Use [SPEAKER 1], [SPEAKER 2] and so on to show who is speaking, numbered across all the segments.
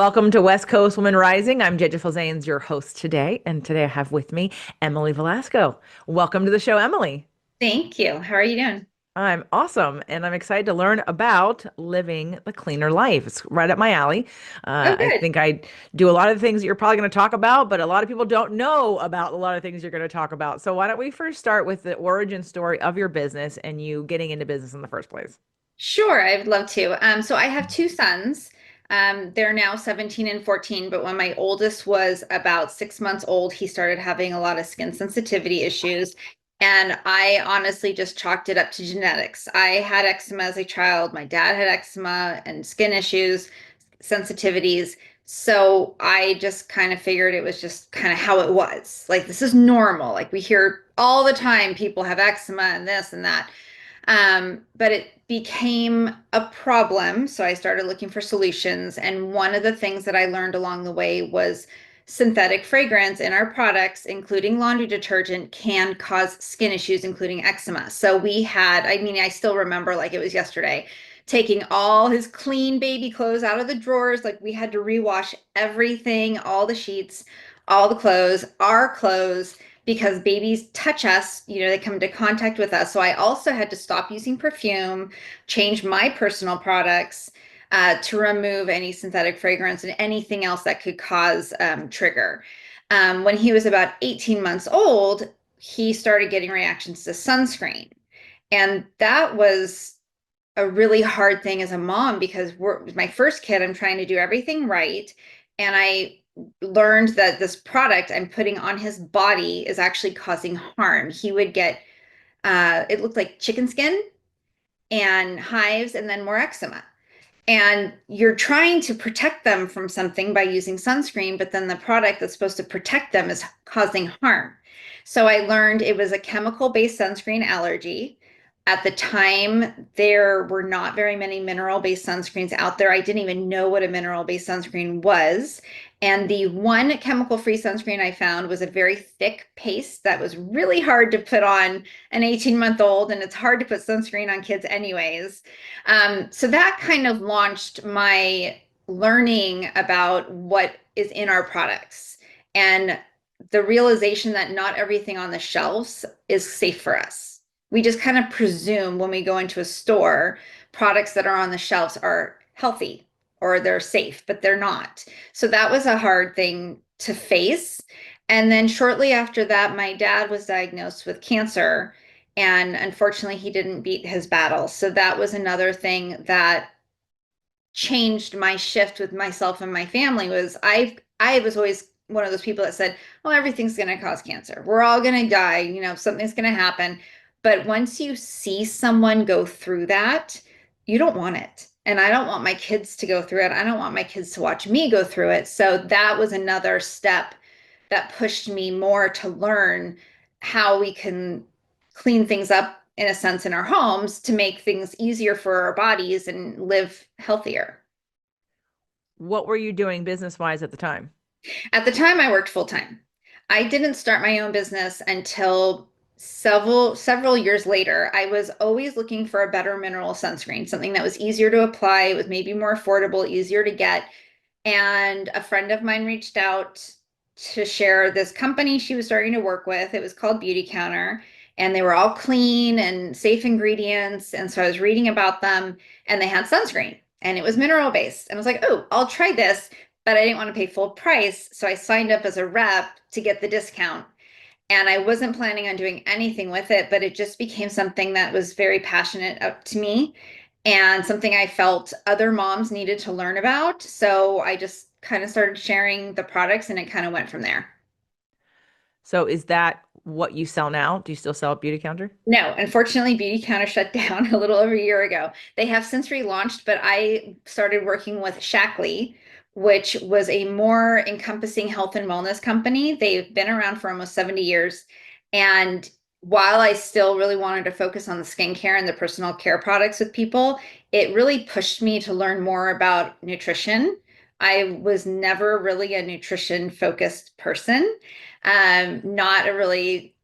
[SPEAKER 1] Welcome to West Coast Women Rising. I'm Jeja Flizanes, your host today. And today I have with me Emily Velasco. Welcome to the show, Emily.
[SPEAKER 2] Thank you. How are you doing?
[SPEAKER 1] I'm awesome, and I'm excited to learn about living the cleaner life. It's right up my alley.
[SPEAKER 2] Oh,
[SPEAKER 1] I
[SPEAKER 2] good.
[SPEAKER 1] think I do a lot of the things that you're probably going to talk about, but a lot of people don't know about a lot of things you're going to talk about. So why don't we first start with the origin story of your business and you getting into business in the first place?
[SPEAKER 2] Sure, I'd love to. So I have two sons. They're now 17 and 14, but when my oldest was about 6 months old, he started having a lot of skin sensitivity issues. And I honestly just chalked it up to genetics. I had eczema as a child. My dad had eczema and skin issues, sensitivities. So I just kind of figured it was just kind of how it was. Like, this is normal. Like, we hear all the time people have eczema and this and that. But it became a problem. So I started looking for solutions. And one of the things that I learned along the way was synthetic fragrance in our products, including laundry detergent, can cause skin issues, including eczema. So we had, I mean, I still remember like it was yesterday, taking all his clean baby clothes out of the drawers. Like, we had to rewash everything, all the sheets, all the clothes, our clothes, because babies touch us, they come into contact with us. So I also had to stop using perfume, change my personal products to remove any synthetic fragrance and anything else that could cause trigger. When he was about 18 months old, he started getting reactions to sunscreen. And that was a really hard thing as a mom because my first kid, I'm trying to do everything right. And I learned that this product I'm putting on his body is actually causing harm. He would get, it looked like chicken skin and hives and then more eczema. And you're trying to protect them from something by using sunscreen, but then the product that's supposed to protect them is causing harm. So I learned it was a chemical-based sunscreen allergy. At the time, there were not very many mineral-based sunscreens out there. I didn't even know what a mineral-based sunscreen was. And the one chemical-free sunscreen I found was a very thick paste that was really hard to put on an 18-month-old, and it's hard to put sunscreen on kids anyways. So that kind of launched my learning about what is in our products and the realization that not everything on the shelves is safe for us. We just kind of presume when we go into a store, products that are on the shelves are healthy or they're safe, but they're not. So that was a hard thing to face. And then shortly after that, my dad was diagnosed with cancer. And unfortunately, he didn't beat his battle. So that was another thing that changed my shift with myself and my family. Was I was always one of those people that said, "Oh, everything's going to cause cancer. We're all going to die, something's going to happen." But once you see someone go through that, you don't want it. And I don't want my kids to go through it. I don't want my kids to watch me go through it. So that was another step that pushed me more to learn how we can clean things up in a sense in our homes to make things easier for our bodies and live healthier.
[SPEAKER 1] What were you doing business-wise at the time?
[SPEAKER 2] At the time, I worked full time. I didn't start my own business until several years later. I was always looking for a better mineral sunscreen, something that was easier to apply, it was maybe more affordable, easier to get. And a friend of mine reached out to share this company she was starting to work with. It was called Beauty Counter, and they were all clean and safe ingredients. And so I was reading about them, and they had sunscreen, and it was mineral based. And I was like, oh, I'll try this, but I didn't want to pay full price. So I signed up as a rep to get the discount. And I wasn't planning on doing anything with it, but it just became something that was very passionate up to me and something I felt other moms needed to learn about. So I just kind of started sharing the products and it kind of went from there.
[SPEAKER 1] So is that what you sell now? Do you still sell at Beauty Counter?
[SPEAKER 2] No, unfortunately, Beauty Counter shut down a little over a year ago. They have since relaunched, but I started working with Shackley, which was a more encompassing health and wellness company. They've been around for almost 70 years. And while I still really wanted to focus on the skincare and the personal care products with people, it really pushed me to learn more about nutrition. I was never really a nutrition focused person, not a really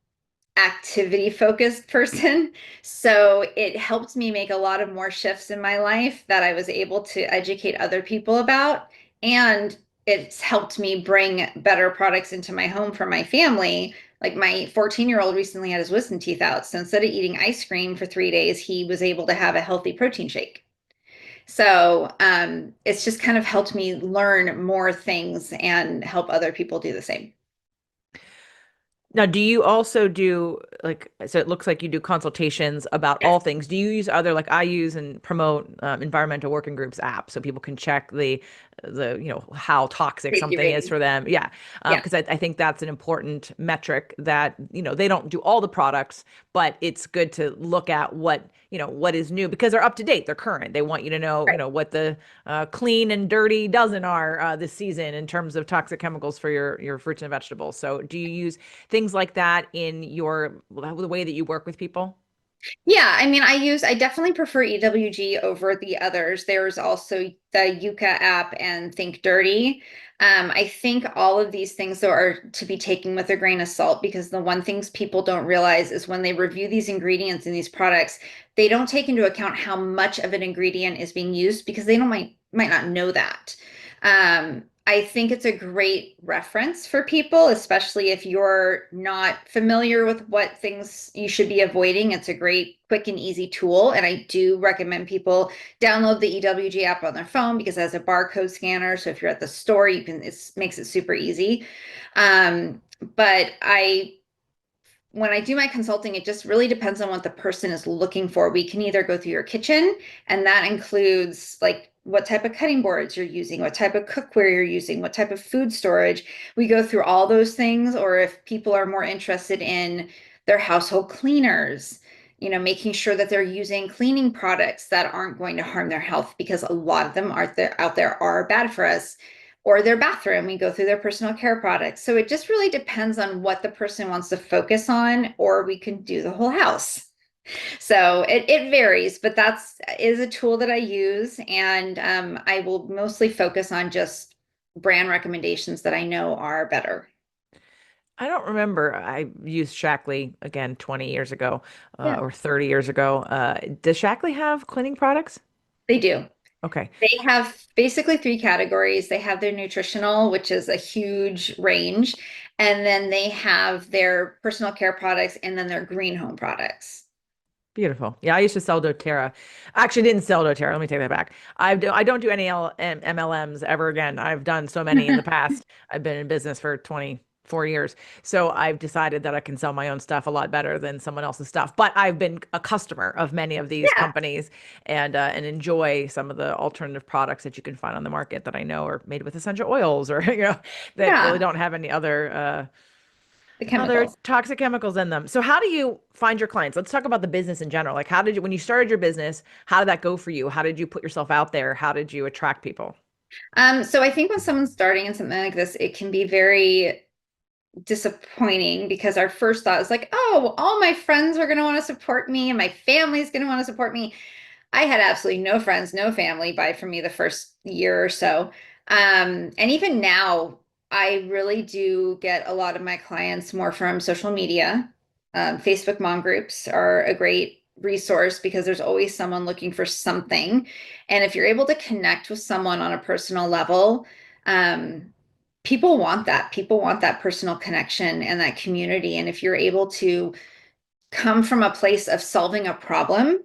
[SPEAKER 2] activity focused person. So it helped me make a lot of more shifts in my life that I was able to educate other people about. And it's helped me bring better products into my home for my family. Like my 14-year-old recently had his wisdom teeth out. So instead of eating ice cream for 3 days, he was able to have a healthy protein shake. So it's just kind of helped me learn more things and help other people do the same.
[SPEAKER 1] Now, do you also do like, so it looks like you do consultations about
[SPEAKER 2] Yes,
[SPEAKER 1] all things. Do you use other, like I use and promote environmental working groups apps so people can check how toxic
[SPEAKER 2] safety
[SPEAKER 1] something is
[SPEAKER 2] ratings.
[SPEAKER 1] for them? Yeah.
[SPEAKER 2] Yeah,
[SPEAKER 1] Because I think that's an important metric that, they don't do all the products, but it's good to look at what is new because they're up to date. They're current. They want you to know,
[SPEAKER 2] right.
[SPEAKER 1] what the clean and dirty dozen are this season in terms of toxic chemicals for your fruits and vegetables. So do you use things like that in the way that you work with people?
[SPEAKER 2] Yeah, I mean, I definitely prefer EWG over the others. There's also the Yuka app and Think Dirty. I think all of these things though are to be taken with a grain of salt because the one things people don't realize is when they review these ingredients in these products, they don't take into account how much of an ingredient is being used because they don't might not know that. I think it's a great reference for people, especially if you're not familiar with what things you should be avoiding. It's a great, quick, and easy tool. And I do recommend people download the EWG app on their phone because it has a barcode scanner. So if you're at the store, it makes it super easy. But when I do my consulting, it just really depends on what the person is looking for. We can either go through your kitchen, and that includes like what type of cutting boards you're using, what type of cookware you're using, what type of food storage. We go through all those things, or if people are more interested in their household cleaners, making sure that they're using cleaning products that aren't going to harm their health because a lot of them out there are bad for us or their bathroom. We go through their personal care products. So it just really depends on what the person wants to focus on, or we can do the whole house. So it varies, but that's is a tool that I use, and I will mostly focus on just brand recommendations that I know are better.
[SPEAKER 1] I don't remember. I used Shackley again 20 years ago,
[SPEAKER 2] Yeah,
[SPEAKER 1] or 30 years ago. Does Shackley have cleaning products?
[SPEAKER 2] they do.
[SPEAKER 1] Okay.
[SPEAKER 2] They have basically three categories. They have their nutritional, which is a huge range, and then they have their personal care products, and then their green home products.
[SPEAKER 1] Beautiful. Yeah, I used to sell doTERRA. I actually didn't sell doTERRA. Let me take that back. I don't do any MLMs ever again. I've done so many in the past. I've been in business for 24 years. So I've decided that I can sell my own stuff a lot better than someone else's stuff. But I've been a customer of many of these
[SPEAKER 2] Yeah,
[SPEAKER 1] companies and enjoy some of the alternative products that you can find on the market that I know are made with essential oils or that really
[SPEAKER 2] yeah,
[SPEAKER 1] don't have any
[SPEAKER 2] the
[SPEAKER 1] other
[SPEAKER 2] chemicals.
[SPEAKER 1] toxic chemicals in them. So how do you find your clients? Let's talk about the business in general. Like how did you, when you started your business, how did that go for you? How did you put yourself out there? How did you attract people?
[SPEAKER 2] So I think when someone's starting in something like this, it can be very disappointing because our first thought is like, oh, all my friends are going to want to support me and my family's going to want to support me. I had absolutely no friends, no family buy from me the first year or so. And even now, I really do get a lot of my clients more from social media. Facebook mom groups are a great resource because there's always someone looking for something. And if you're able to connect with someone on a personal level, um, people want that. People want that personal connection and that community. And if you're able to come from a place of solving a problem,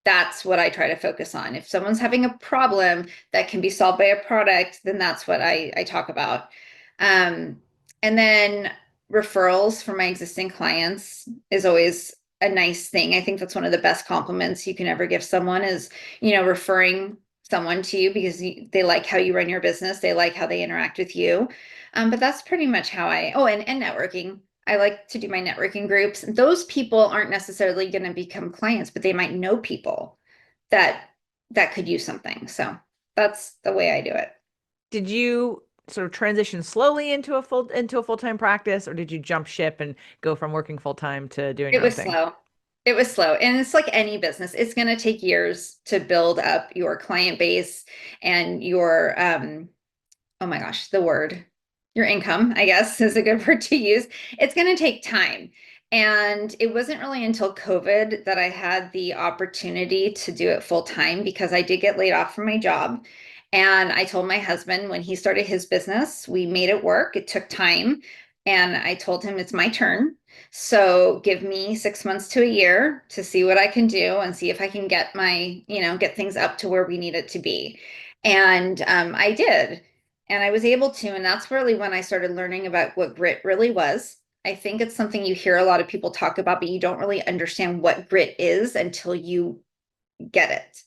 [SPEAKER 2] that's what I try to focus on. If someone's having a problem that can be solved by a product, then that's what I talk about. Um, and then referrals from my existing clients is always a nice thing. I think that's one of the best compliments you can ever give someone is, referring someone to you because they like how you run your business, they like how they interact with you. But that's pretty much how and networking. I like to do my networking groups. Those people aren't necessarily going to become clients, but they might know people that could use something. So that's the way I do it.
[SPEAKER 1] Did you sort of transition slowly into a full-time practice, or did you jump ship and go from working full-time to doing
[SPEAKER 2] It
[SPEAKER 1] your own
[SPEAKER 2] was
[SPEAKER 1] thing?
[SPEAKER 2] slow. It was slow. And it's like any business. It's going to take years to build up your client base and your oh my gosh, the word, your income, I guess is a good word to use. It's going to take time. And it wasn't really until COVID that I had the opportunity to do it full time because I did get laid off from my job. And I told my husband when he started his business, we made it work. It took time. And I told him it's my turn. So give me 6 months to a year to see what I can do and see if I can get get things up to where we need it to be. And I did. And I was able to. And that's really when I started learning about what grit really was. I think it's something you hear a lot of people talk about, but you don't really understand what grit is until you get it.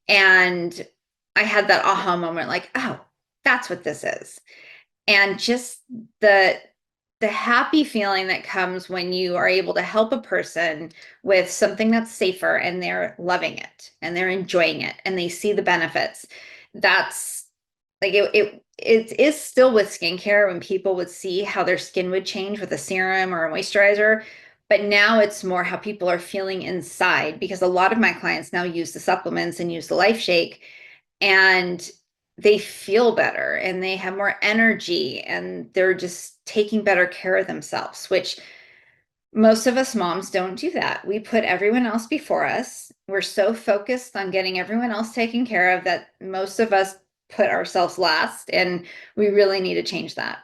[SPEAKER 2] And I had that aha moment like, oh, that's what this is. And just the the happy feeling that comes when you are able to help a person with something that's safer and they're loving it and they're enjoying it and they see the benefits. That's like it is still with skincare when people would see how their skin would change with a serum or a moisturizer. But now it's more how people are feeling inside because a lot of my clients now use the supplements and use the Life Shake and they feel better and they have more energy and they're just taking better care of themselves, which most of us moms don't do that. We put everyone else before us. We're so focused on getting everyone else taken care of that most of us put ourselves last, and we really need to change that.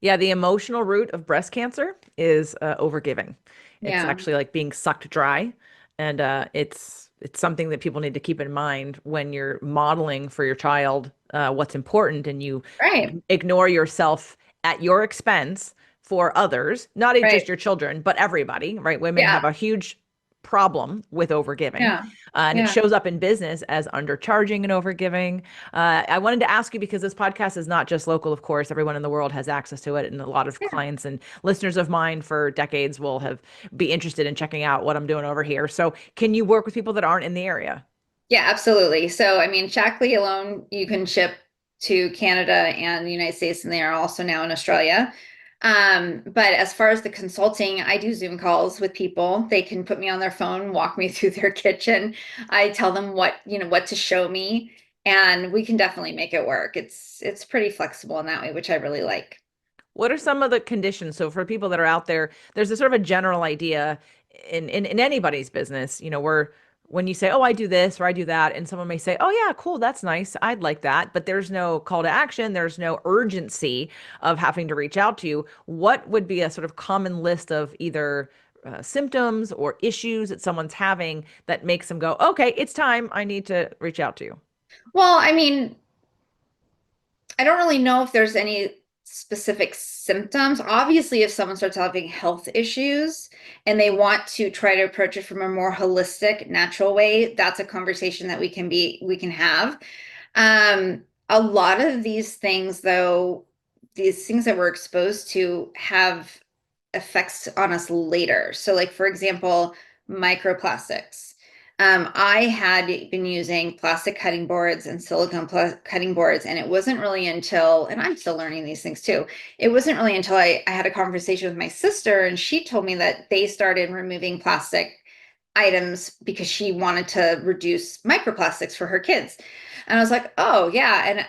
[SPEAKER 1] Yeah, the emotional root of breast cancer is overgiving. It's
[SPEAKER 2] Yeah,
[SPEAKER 1] actually like being sucked dry, and it's something that people need to keep in mind when you're modeling for your child what's important, and you
[SPEAKER 2] right,
[SPEAKER 1] ignore yourself at your expense for others, not just
[SPEAKER 2] right.
[SPEAKER 1] your children, but everybody, right? Women have
[SPEAKER 2] Yeah,
[SPEAKER 1] a huge problem with overgiving,
[SPEAKER 2] yeah,
[SPEAKER 1] and it
[SPEAKER 2] yeah.
[SPEAKER 1] shows up in business as undercharging and overgiving. I wanted to ask you because this podcast is not just local, of course, everyone in the world has access to it. And a lot of
[SPEAKER 2] Yeah.
[SPEAKER 1] clients and listeners of mine for decades will have be interested in checking out what I'm doing over here. So can you work with people that aren't in the area?
[SPEAKER 2] Yeah, absolutely. So, I mean, Shackley alone, you can ship to Canada and the United States, and they are also now in Australia. But as far as the consulting, I do Zoom calls with people. They can put me on their phone, walk me through their kitchen. I tell them what to show me, and we can definitely make it work. It's pretty flexible in that way, which I really like.
[SPEAKER 1] What are some of the conditions? So for people that are out there, there's a sort of a general idea in anybody's business, where when you say, "Oh, I do this or I do that," and someone may say, "Oh yeah, cool, that's nice. I'd like that." But there's no call to action, there's no urgency of having to reach out to you. What would be a sort of common list of either symptoms or issues that someone's having that makes them go, "Okay, it's time. I need to reach out to you."
[SPEAKER 2] Well, I mean, I don't really know if there's any specific symptoms. Obviously, if someone starts having health issues and they want to try to approach it from a more holistic, natural way, that's a conversation that we can have. A lot of these things, though, these things that we're exposed to have effects on us later. So, like for example, microplastics. I had been using plastic cutting boards and cutting boards, and it wasn't really until, and I'm still learning these things too. It wasn't really until I had a conversation with my sister, and she told me that they started removing plastic items because she wanted to reduce microplastics for her kids. And I was like, oh, yeah. And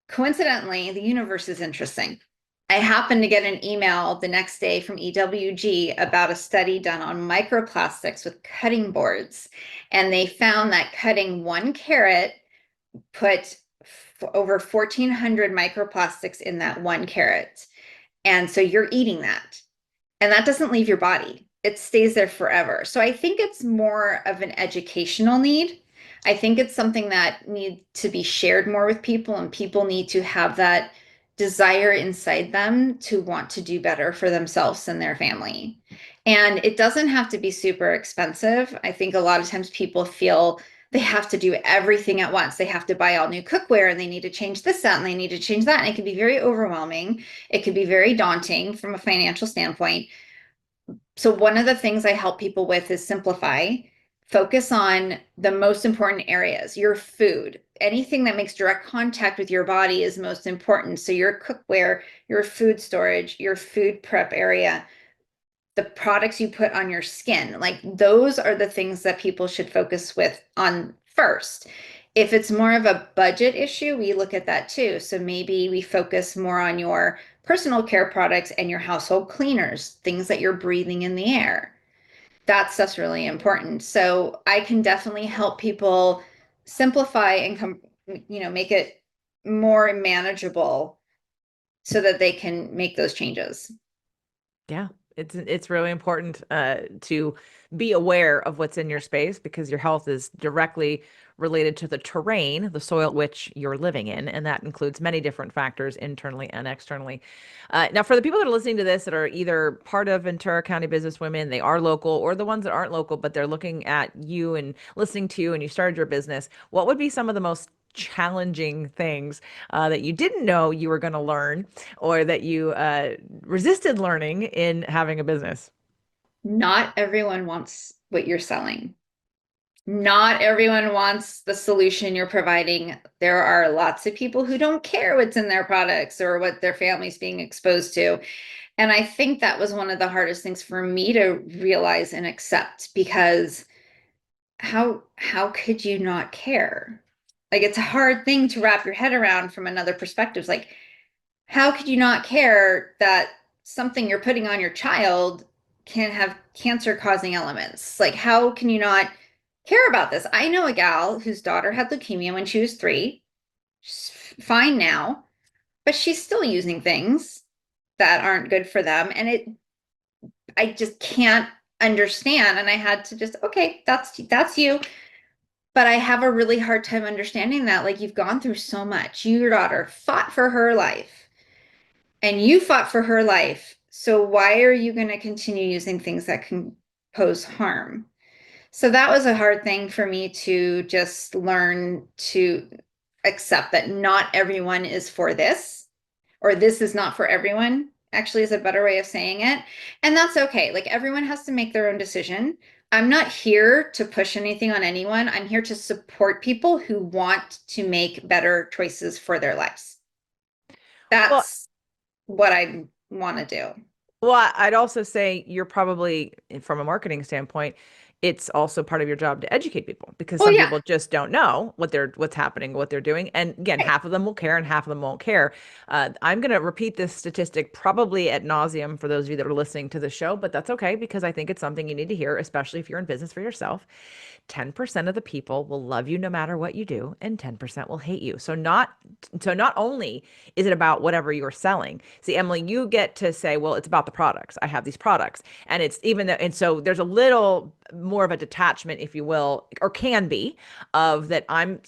[SPEAKER 2] coincidentally, the universe is interesting. I happened to get an email the next day from EWG about a study done on microplastics with cutting boards. And they found that cutting 1 carrot put over 1,400 microplastics in that 1 carrot. And so you're eating that. And that doesn't leave your body. It stays there forever. So I think it's more of an educational need. I think it's something that needs to be shared more with people, and people need to have that desire inside them to want to do better for themselves and their family. And it doesn't have to be super expensive. I think a lot of times people feel they have to do everything at once. They have to buy all new cookware and they need to change this, that, and they need to change that. And it can be very overwhelming. It could be very daunting from a financial standpoint. So one of the things I help people with is simplify, focus on the most important areas. Your food, anything that makes direct contact with your body is most important. So your cookware, your food storage, your food prep area, the products you put on your skin, like those are the things that people should focus with on first. If it's more of a budget issue, we look at that too. So maybe we focus more on your personal care products and your household cleaners, things that you're breathing in the air. That stuff's really important. So I can definitely help people simplify and make it more manageable so that they can make those changes.
[SPEAKER 1] Yeah, it's really important to be aware of what's in your space because your health is directly related to the terrain, the soil which you're living in, and that includes many different factors internally and externally. Now, for the people that are listening to this that are either part of Ventura County businesswomen, they are local, or the ones that aren't local, but they're looking at you and listening to you, and you started your business, what would be some of the most challenging things that you didn't know you were going to learn or that you resisted learning in having a business?
[SPEAKER 2] Not everyone wants what you're selling. Not everyone wants the solution you're providing. There are lots of people who don't care what's in their products or what their family's being exposed to. And I think that was one of the hardest things for me to realize and accept, because how could you not care? Like, it's a hard thing to wrap your head around from another perspective. Like, how could you not care that something you're putting on your child can have cancer causing elements? Like, how can you not care about this? I know a gal whose daughter had leukemia when she was 3. She's fine now, but she's still using things that aren't good for them. And I just can't understand. And I had to just, okay, that's you. But I have a really hard time understanding that. Like, you've gone through so much. Your daughter fought for her life and you fought for her life. So why are you going to continue using things that can pose harm? So that was a hard thing for me to just learn to accept, that not everyone is for this, or this is not for everyone, actually, is a better way of saying it. And that's okay. Like, everyone has to make their own decision. I'm not here to push anything on anyone. I'm here to support people who want to make better choices for their lives.
[SPEAKER 1] Well,
[SPEAKER 2] That's what I want to do.
[SPEAKER 1] Well, I'd also say you're probably, from a marketing standpoint, it's also part of your job to educate people because
[SPEAKER 2] Oh
[SPEAKER 1] some
[SPEAKER 2] yeah.
[SPEAKER 1] people just don't know what's happening, what they're doing. And again,
[SPEAKER 2] Right.
[SPEAKER 1] half of them will care and half of them won't care. I'm going to repeat this statistic probably ad nauseum for those of you that are listening to the show, but that's okay because I think it's something you need to hear, especially if you're in business for yourself. 10% of the people will love you no matter what you do, and 10% will hate you. So not only is it about whatever you're selling. See, Emily, you get to say, well, it's about the products. I have these products. And it's even though, and so there's a little more of a detachment, if you will, or can be, of that I'm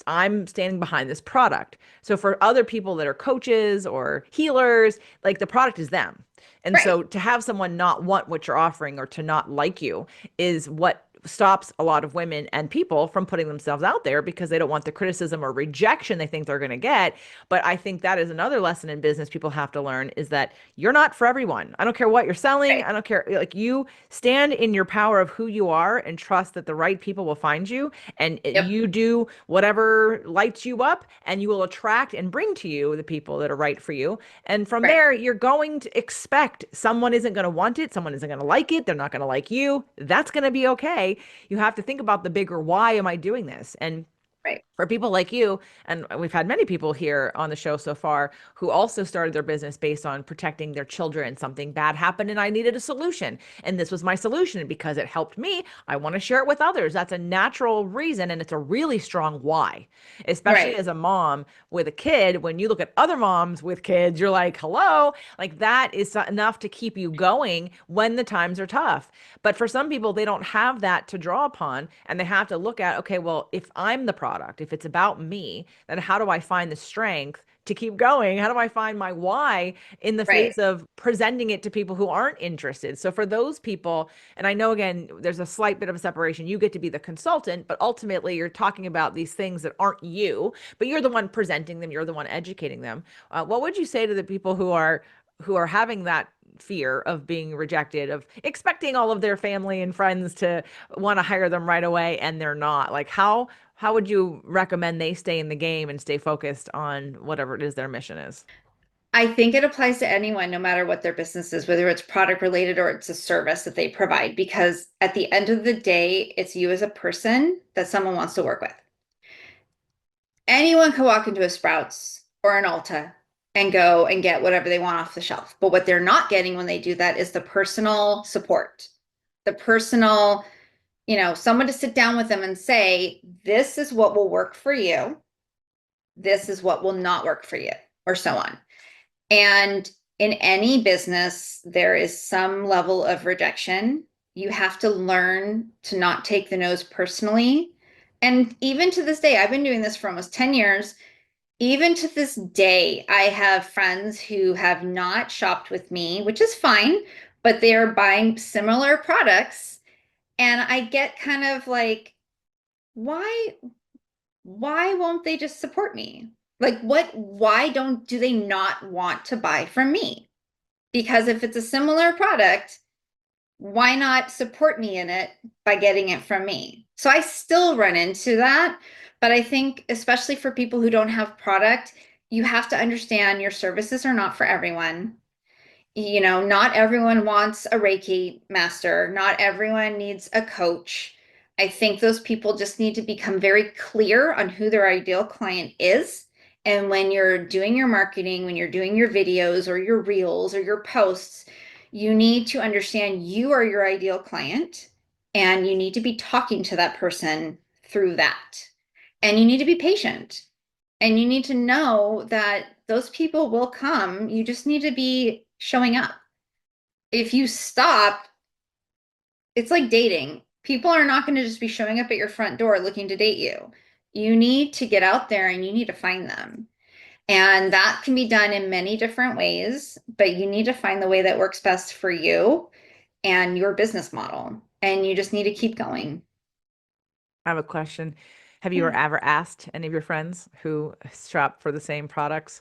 [SPEAKER 1] standing behind this product. So for other people that are coaches or healers, like the product is them. And
[SPEAKER 2] Right.
[SPEAKER 1] so to have someone not want what you're offering or to not like you is what stops a lot of women and people from putting themselves out there because they don't want the criticism or rejection they think they're going to get. But I think that is another lesson in business people have to learn is that you're not for everyone. I don't care what you're selling.
[SPEAKER 2] Right.
[SPEAKER 1] I don't care. Like, you stand in your power of who you are and trust that the right people will find you, and
[SPEAKER 2] Yep.
[SPEAKER 1] you do whatever lights you up, and you will attract and bring to you the people that are right for you. And from
[SPEAKER 2] Right.
[SPEAKER 1] there, you're going to expect someone isn't going to want it, someone isn't going to like it, they're not going to like you. That's going to be okay. You have to think about the bigger why am I doing this? And
[SPEAKER 2] Right.
[SPEAKER 1] for people like you, and we've had many people here on the show so far who also started their business based on protecting their children. Something bad happened and I needed a solution. And this was my solution. And because it helped me, I want to share it with others. That's a natural reason. And it's a really strong why, especially
[SPEAKER 2] Right.
[SPEAKER 1] as a mom with a kid. When you look at other moms with kids, you're like, hello, like that is enough to keep you going when the times are tough. But for some people, they don't have that to draw upon. And they have to look at, okay, well, if I'm the product, if it's about me, then how do I find the strength to keep going? How do I find my why in the
[SPEAKER 2] Right.
[SPEAKER 1] face of presenting it to people who aren't interested? So for those people, and I know again, there's a slight bit of a separation. You get to be the consultant, but ultimately you're talking about these things that aren't you, but you're the one presenting them, you're the one educating them. What would you say to the people who are having that fear of being rejected, of expecting all of their family and friends to want to hire them right away and they're not? Like, how would you recommend they stay in the game and stay focused on whatever it is their mission is?
[SPEAKER 2] I think it applies to anyone, no matter what their business is, whether it's product related or it's a service that they provide, because at the end of the day, it's you as a person that someone wants to work with. Anyone can walk into a Sprouts or an Ulta and go and get whatever they want off the shelf. But what they're not getting when they do that is the personal support, the personal, someone to sit down with them and say, this is what will work for you. this is what will not work for you, or so on. And in any business, there is some level of rejection. You have to learn to not take the no's personally. And even to this day, I've been doing this for almost 10 years. Even to this day, I have friends who have not shopped with me, which is fine, but they are buying similar products. And I get kind of like, why won't they just support me? Like why do they not want to buy from me? Because if it's a similar product, why not support me in it by getting it from me? So I still run into that, but I think especially for people who don't have product, you have to understand your services are not for everyone. You know, not everyone wants a Reiki master, not everyone needs a coach. I think those people just need to become very clear on who their ideal client is. And when you're doing your marketing, when you're doing your videos or your reels or your posts, you need to understand you are your ideal client and you need to be talking to that person through that. And you need to be patient and you need to know that those people will come. You just need to be showing up. If you stop, it's like dating. People are not going to just be showing up at your front door looking to date you. You need to get out there and you need to find them. And that can be done in many different ways, but you need to find the way that works best for you and your business model. And you just need to keep going.
[SPEAKER 1] I have a question. Have you
[SPEAKER 2] Yeah.
[SPEAKER 1] ever asked any of your friends who shop for the same products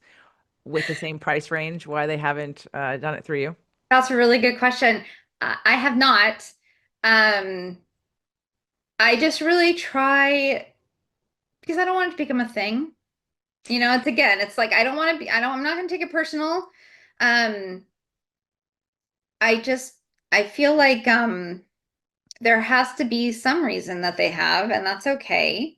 [SPEAKER 1] with the same price range why they haven't done it through you?
[SPEAKER 2] That's a really good question. I have not. Um, I just really try because I don't want it to become a thing. You know, it's again, it's like I don't want to be, I'm not going to take it personal. Um, I just, I feel like there has to be some reason that they have, and that's okay.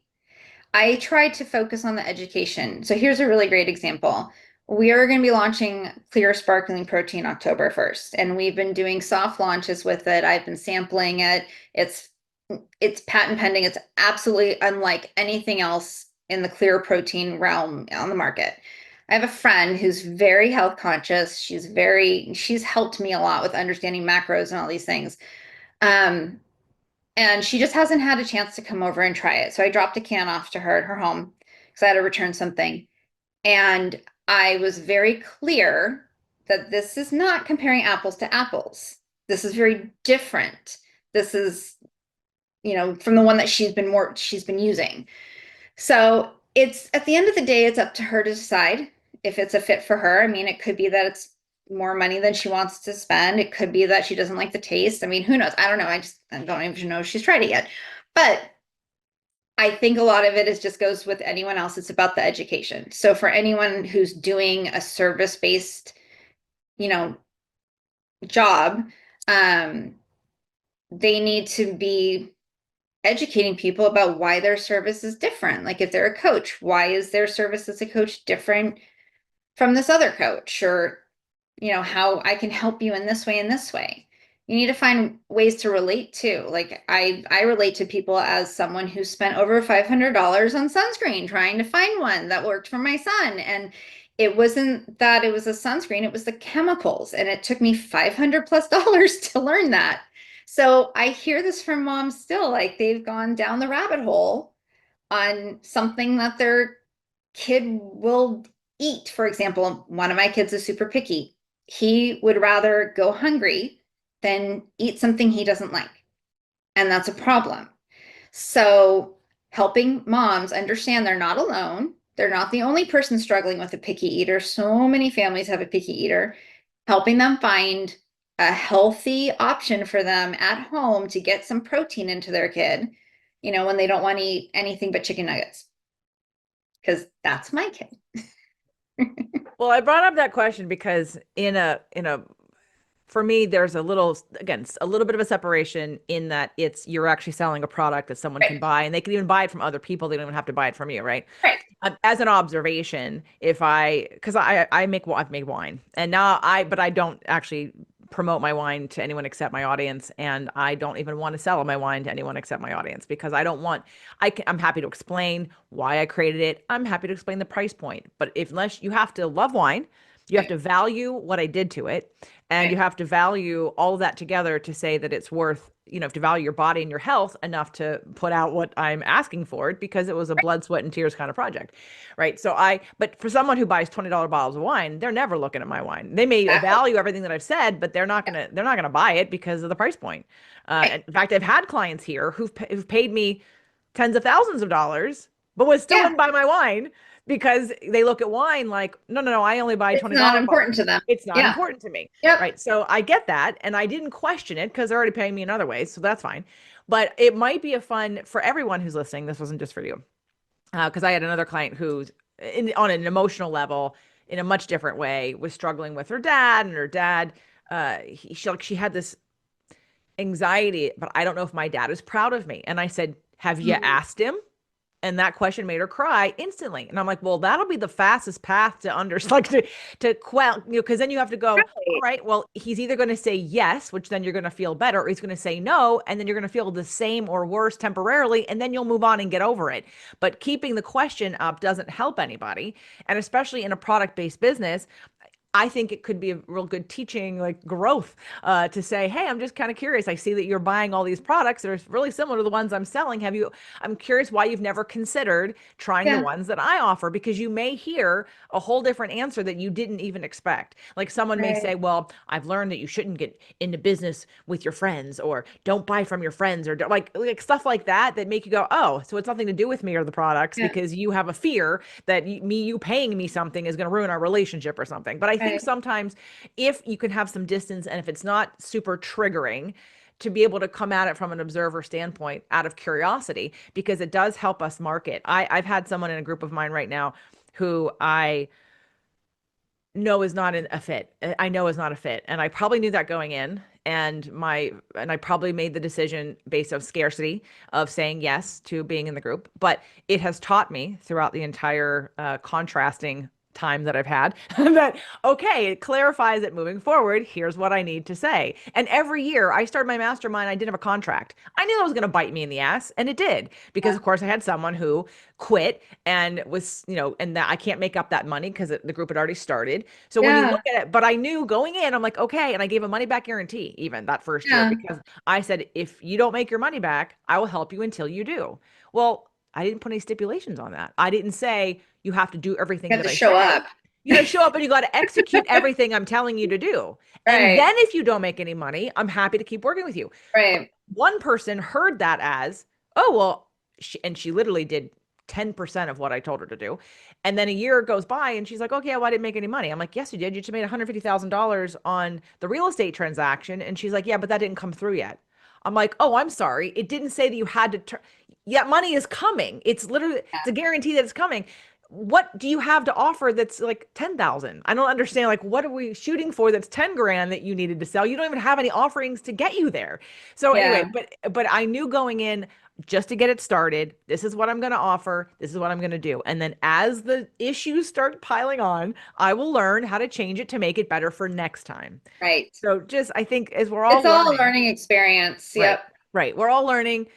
[SPEAKER 2] I tried to focus on the education. So here's a really great example. We are going to be launching Clear Sparkling Protein October 1st, and we've been doing soft launches with it. I've been sampling it. It's patent pending. It's absolutely unlike anything else in the clear protein realm on the market. I have a friend who's very health conscious. She's helped me a lot with understanding macros and all these things. Um, and she just hasn't had a chance to come over and try it. So I dropped a can off to her at her home because I had to return something. And I was very clear that this is not comparing apples to apples. This is very different. This is, you know, from the one that she's been using. So it's at the end of the day, it's up to her to decide if it's a fit for her. I mean, it could be that it's more money than she wants to spend. It could be that she doesn't like the taste. I mean, who knows? I don't know. I don't even know if she's tried it yet. But I think a lot of it is just goes with anyone else. It's about the education. So for anyone who's doing a service-based, you know, job, um, they need to be educating people about why their service is different. Like if they're a coach, why is their service as a coach different from this other coach? Or, you know, how I can help you in this way and this way. You need to find ways to relate to. Like I relate to people as someone who spent over $500 on sunscreen trying to find one that worked for my son. And it wasn't that it was a sunscreen, it was the chemicals. And it took me $500+ to learn that. So I hear this from moms still, like they've gone down the rabbit hole on something that their kid will eat. For example, one of my kids is super picky. He would rather go hungry than eat something he doesn't like. And that's a problem. So helping moms understand they're not alone. They're not the only person struggling with a picky eater. So many families have a picky eater. Helping them find a healthy option for them at home to get some protein into their kid, you know, when they don't want to eat anything but chicken nuggets. Because that's my kid.
[SPEAKER 1] Well, I brought up that question because in a for me, there's a little, again, a little bit of a separation in that you're actually selling a product that someone can
[SPEAKER 2] Right.
[SPEAKER 1] buy and they can even buy it from other people. They don't even have to buy it from you, right?
[SPEAKER 2] Right.
[SPEAKER 1] As an observation, because I've made wine and but I don't actually promote my wine to anyone except my audience, and I don't even want to sell my wine to anyone except my audience because I don't want. I'm happy to explain why I created it. I'm happy to explain the price point, but if unless you have to love wine, you have
[SPEAKER 2] Right.
[SPEAKER 1] to value what I did to it, and you
[SPEAKER 2] Right.
[SPEAKER 1] have to value all of that together to say that it's worth. You have to value your body and your health enough to put out what I'm asking for it because it was a blood, sweat, and tears kind of project, right? But for someone who buys $20 bottles of wine, they're never looking at my wine. They may
[SPEAKER 2] Exactly.
[SPEAKER 1] value everything that I've said, but they're not gonna buy it because of the price point.
[SPEAKER 2] Right.
[SPEAKER 1] And in fact, I've had clients here who've paid me tens of thousands of dollars, but would still
[SPEAKER 2] Yeah.
[SPEAKER 1] wouldn't buy my wine because they look at wine like, no, no, no, I only buy
[SPEAKER 2] It's not
[SPEAKER 1] $20 bottles.
[SPEAKER 2] important to them.
[SPEAKER 1] It's not
[SPEAKER 2] Yeah.
[SPEAKER 1] important to me,
[SPEAKER 2] Yep.
[SPEAKER 1] right? So I get that, and I didn't question it because they're already paying me in other ways, so that's fine. But it might be a fun for everyone who's listening. This wasn't just for you, because I had another client who's on an emotional level, in a much different way, was struggling with her dad, and her dad, she had this anxiety, but I don't know if my dad is proud of me. And I said, have you
[SPEAKER 2] Mhm.
[SPEAKER 1] asked him? And that question made her cry instantly. And I'm like, well, that'll be the fastest path to understand, like to quell, because then you have to go, all
[SPEAKER 2] Right.
[SPEAKER 1] right, well, he's either going to say yes, which then you're going to feel better, or he's going to say no, and then you're going to feel the same or worse temporarily, and then you'll move on and get over it. But keeping the question up doesn't help anybody. And especially in a product-based business, I think it could be a real good teaching, like growth, to say, hey, I'm just kind of curious. I see that you're buying all these products that are really similar to the ones I'm selling. I'm curious why you've never considered trying the
[SPEAKER 2] Yeah.
[SPEAKER 1] ones that I offer, because you may hear a whole different answer that you didn't even expect. Like someone may say,
[SPEAKER 2] Right.
[SPEAKER 1] well, I've learned that you shouldn't get into business with your friends, or don't buy from your friends, or like stuff like that, that make you go, oh, so it's nothing to do with me or the products,
[SPEAKER 2] Yeah.
[SPEAKER 1] because you have a fear that you paying me something is going to ruin our relationship or something. But I think
[SPEAKER 2] Right.
[SPEAKER 1] sometimes if you can have some distance, and if it's not super triggering, to be able to come at it from an observer standpoint out of curiosity, because it does help us market. I've had someone in a group of mine right now who I know is not a fit. I know is not a fit. And I probably knew that going in. And I probably made the decision based on scarcity of saying yes to being in the group. But it has taught me throughout the entire contrasting time that I've had that, okay, it clarifies it moving forward. Here's what I need to say. And every year I started my mastermind, I didn't have a contract. I knew that was going to bite me in the ass, and it did, because
[SPEAKER 2] Yeah.
[SPEAKER 1] of course I had someone who quit and was, and that I can't make up that money because the group had already started. So when you
[SPEAKER 2] Yeah.
[SPEAKER 1] look at it, but I knew going in, I'm like, okay. And I gave a money back guarantee even that first year,
[SPEAKER 2] Yeah.
[SPEAKER 1] because I said, if you don't make your money back, I will help you until you do. Well, I didn't put any stipulations on that. I didn't say you have to do everything
[SPEAKER 2] You have
[SPEAKER 1] that
[SPEAKER 2] to
[SPEAKER 1] I
[SPEAKER 2] show
[SPEAKER 1] say.
[SPEAKER 2] up.
[SPEAKER 1] You got to show up and you got to execute everything I'm telling you to do. And
[SPEAKER 2] Right.
[SPEAKER 1] then if you don't make any money, I'm happy to keep working with you.
[SPEAKER 2] Right.
[SPEAKER 1] One person heard that as, oh, well, and she literally did 10% of what I told her to do. And then a year goes by and she's like, okay, well, I didn't make any money. I'm like, yes, you did. You just made $150,000 on the real estate transaction. And she's like, yeah, but that didn't come through yet. I'm like, oh, I'm sorry. It didn't say that you had to turn. Yeah, money is coming. It's literally,
[SPEAKER 2] Yeah.
[SPEAKER 1] it's a guarantee that it's coming. What do you have to offer that's like 10,000? I don't understand. Like, what are we shooting for that's 10 grand that you needed to sell? You don't even have any offerings to get you there. So anyway,
[SPEAKER 2] Yeah.
[SPEAKER 1] but I knew going in, just to get it started, this is what I'm going to offer, this is what I'm going to do. And then as the issues start piling on, I will learn how to change it to make it better for next time.
[SPEAKER 2] Right.
[SPEAKER 1] So just, I think as we're all
[SPEAKER 2] It's all a
[SPEAKER 1] learning,
[SPEAKER 2] learning experience.
[SPEAKER 1] right,
[SPEAKER 2] Yep.
[SPEAKER 1] right, we're all learning.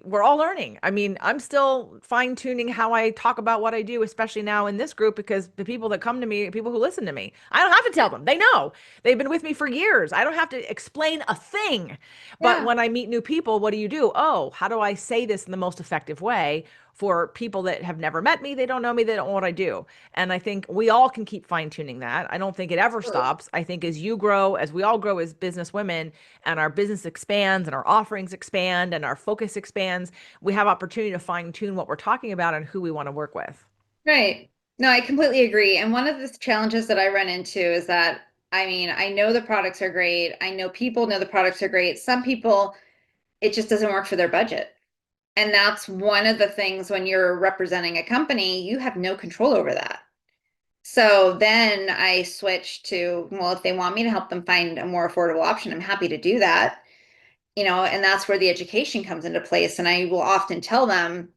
[SPEAKER 1] We're all learning. I mean, I'm still fine tuning how I talk about what I do, especially now in this group, because the people that come to me, people who listen to me, I don't have to tell them. They know. They've been with me for years. I don't have to explain a thing. But
[SPEAKER 2] Yeah.
[SPEAKER 1] when I meet new people, what do you do? Oh, how do I say this in the most effective way for people that have never met me? They don't know me. They don't know what I do. And I think we all can keep fine tuning that. I don't think it ever stops. I think as you grow, as we all grow as business women, and our business expands and our offerings expand and our focus expands, we have opportunity to fine tune what we're talking about and who we want to work with.
[SPEAKER 2] Right. No, I completely agree. And one of the challenges that I run into is that, I mean, I know the products are great. I know people know the products are great. Some people, it just doesn't work for their budget. And that's one of the things when you're representing a company, you have no control over that. So then I switch to, well, if they want me to help them find a more affordable option, I'm happy to do that. And that's where the education comes into place. And I will often tell them,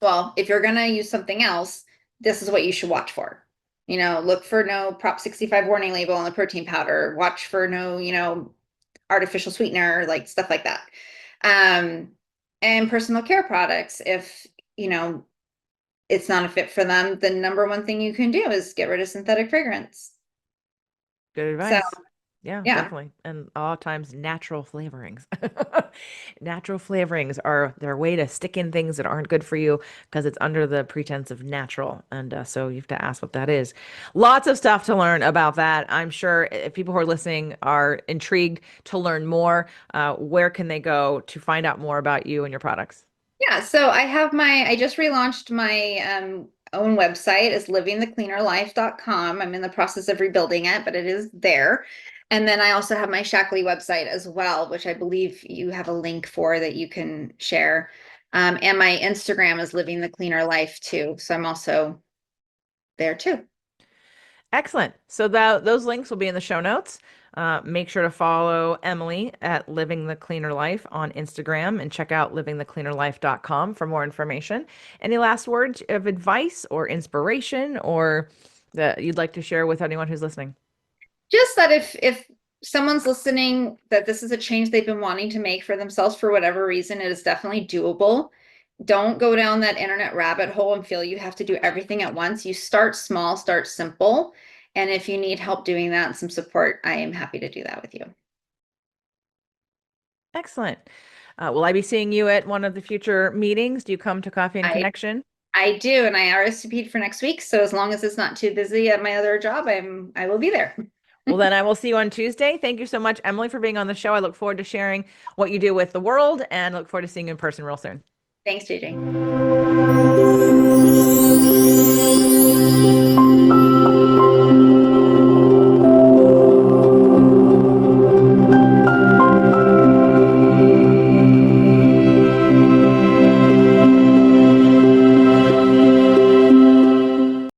[SPEAKER 2] well, if you're going to use something else, this is what you should watch for. Look for no Prop 65 warning label on the protein powder. Watch for no, artificial sweetener, like stuff like that. Um, and personal care products, if, it's not a fit for them, the number one thing you can do is get rid of synthetic fragrance.
[SPEAKER 1] Good
[SPEAKER 2] So,
[SPEAKER 1] advice. Yeah,
[SPEAKER 2] yeah.
[SPEAKER 1] definitely. And a lot of times natural flavorings. Natural flavorings are their way to stick in things that aren't good for you because it's under the pretense of natural. And so you have to ask what that is. Lots of stuff to learn about that. I'm sure if people who are listening are intrigued to learn more, where can they go to find out more about you and your products?
[SPEAKER 2] Yeah, so I just relaunched my own website. It's livingthecleanerlife.com. I'm in the process of rebuilding it, but it is there. And then I also have my Shackley website as well, which I believe you have a link for that you can share. And my Instagram is Living the Cleaner Life too. So I'm also there too.
[SPEAKER 1] Excellent. So those links will be in the show notes. Make sure to follow Emily at Living the Cleaner Life on Instagram and check out livingthecleanerlife.com for more information. Any last words of advice or inspiration or that you'd like to share with anyone who's listening?
[SPEAKER 2] Just that if someone's listening, that this is a change they've been wanting to make for themselves for whatever reason, it is definitely doable. Don't go down that internet rabbit hole and feel you have to do everything at once. You start small, start simple. And if you need help doing that and some support, I am happy to do that with you.
[SPEAKER 1] Excellent. Will I be seeing you at one of the future meetings? Do you come to Coffee and
[SPEAKER 2] I
[SPEAKER 1] Connection?
[SPEAKER 2] I do, and I RSVP'd for next week. So as long as it's not too busy at my other job, I will be there.
[SPEAKER 1] Well, then I will see you on Tuesday. Thank you so much, Emily, for being on the show. I look forward to sharing what you do with the world and look forward to seeing you in person real soon.
[SPEAKER 2] Thanks, JJ.